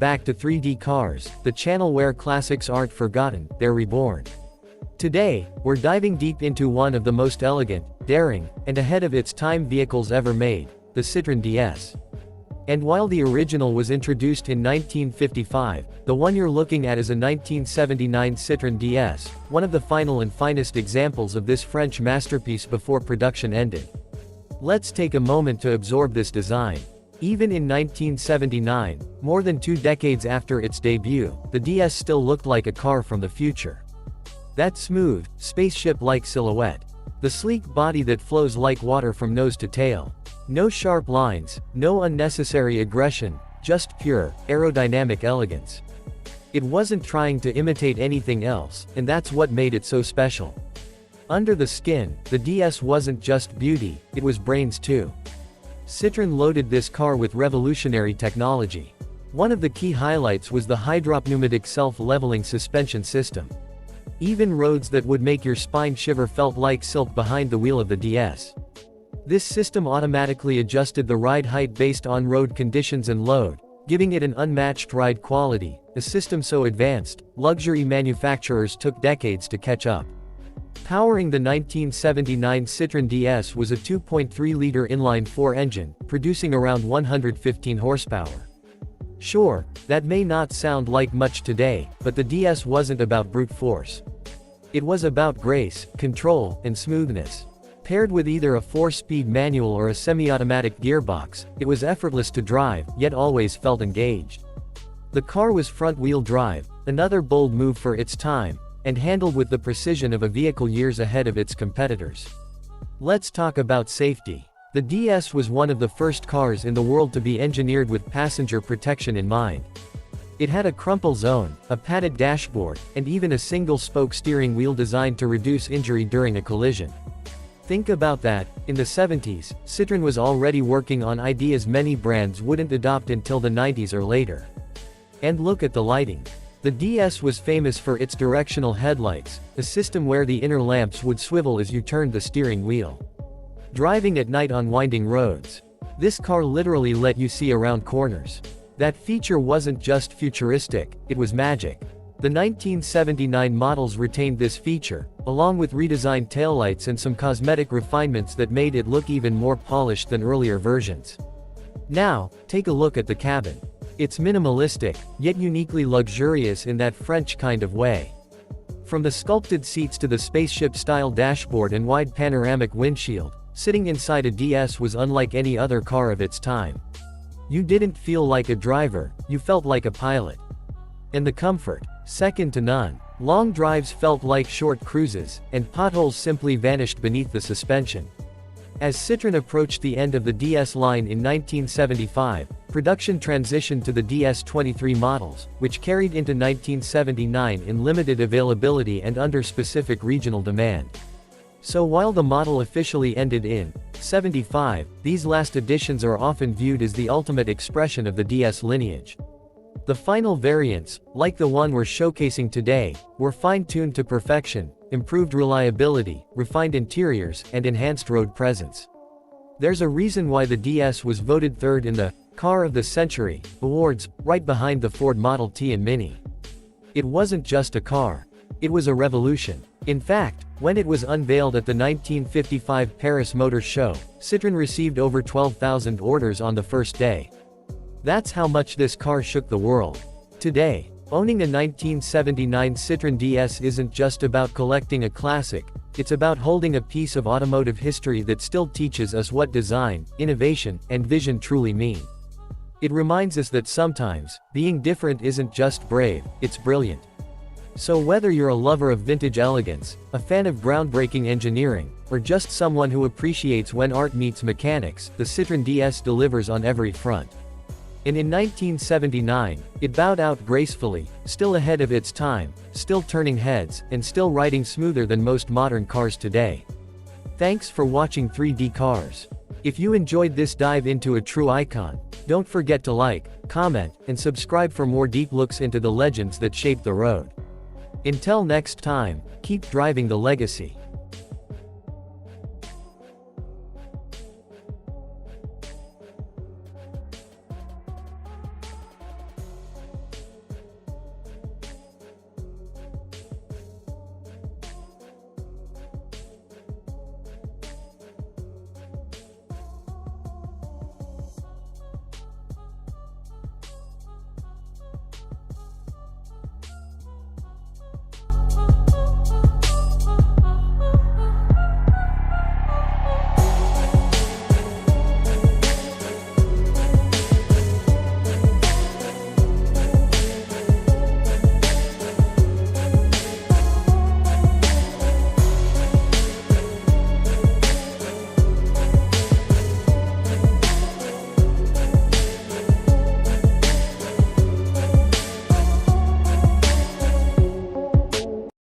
back to 3D Cars, the channel where classics aren't forgotten, they're reborn. Today, we're diving deep into one of the most elegant, daring, and ahead of its time vehicles ever made, the Citroën DS. And while the original was introduced in 1955, the one you're looking at is a 1979 Citroën DS, one of the final and finest examples of this French masterpiece before production ended. Let's take a moment to absorb this design. Even in 1979, more than 2 decades after its debut, the DS still looked like a car from the future. That smooth, spaceship-like silhouette. The sleek body that flows like water from nose to tail. No sharp lines, no unnecessary aggression, just pure, aerodynamic elegance. It wasn't trying to imitate anything else, and that's what made it so special. Under the skin, the DS wasn't just beauty, it was brains too. Citroën loaded this car with revolutionary technology. One of the key highlights was the hydro-pneumatic self-leveling suspension system. Even roads that would make your spine shiver felt like silk behind the wheel of the DS. This system automatically adjusted the ride height based on road conditions and load, giving it an unmatched ride quality, a system so advanced, luxury manufacturers took decades to catch up. Powering the 1979 Citroën DS was a 2.3-liter inline-4 engine, producing around 115 horsepower. Sure, that may not sound like much today, but the DS wasn't about brute force. It was about grace, control, and smoothness. Paired with either a 4-speed manual or a semi-automatic gearbox, it was effortless to drive, yet always felt engaged. The car was front-wheel drive, another bold move for its time, and handled with the precision of a vehicle years ahead of its competitors. Let's talk about safety. The DS was one of the first cars in the world to be engineered with passenger protection in mind. It had a crumple zone, a padded dashboard, and even a single-spoke steering wheel designed to reduce injury during a collision. Think about that, in the 70s, Citroën was already working on ideas many brands wouldn't adopt until the 90s or later. And look at the lighting. The DS was famous for its directional headlights, a system where the inner lamps would swivel as you turned the steering wheel. Driving at night on winding roads. This car literally let you see around corners. That feature wasn't just futuristic, it was magic. The 1979 models retained this feature, along with redesigned taillights and some cosmetic refinements that made it look even more polished than earlier versions. Now, take a look at the cabin. It's minimalistic, yet uniquely luxurious in that French kind of way. From the sculpted seats to the spaceship-style dashboard and wide panoramic windshield, sitting inside a DS was unlike any other car of its time. You didn't feel like a driver, you felt like a pilot. And the comfort, second to none. Long drives felt like short cruises, and potholes simply vanished beneath the suspension. As Citroën approached the end of the DS line in 1975, production transitioned to the DS-23 models, which carried into 1979 in limited availability and under specific regional demand. So while the model officially ended in '75, these last editions are often viewed as the ultimate expression of the DS lineage. The final variants, like the one we're showcasing today, were fine-tuned to perfection, improved reliability, refined interiors, and enhanced road presence. There's a reason why the DS was voted third in the Car of the Century awards, right behind the Ford Model T and Mini. It wasn't just a car. It was a revolution. In fact, when it was unveiled at the 1955 Paris Motor Show, Citroën received over 12,000 orders on the first day. That's how much this car shook the world. Today, owning a 1979 Citroën DS isn't just about collecting a classic, it's about holding a piece of automotive history that still teaches us what design, innovation, and vision truly mean. It reminds us that sometimes, being different isn't just brave, it's brilliant. So whether you're a lover of vintage elegance, a fan of groundbreaking engineering, or just someone who appreciates when art meets mechanics, the Citroën DS delivers on every front. And in 1979, it bowed out gracefully, still ahead of its time, still turning heads, and still riding smoother than most modern cars today. Thanks for watching 3D Cars. If you enjoyed this dive into a true icon, don't forget to like, comment, and subscribe for more deep looks into the legends that shaped the road. Until next time, keep driving the legacy.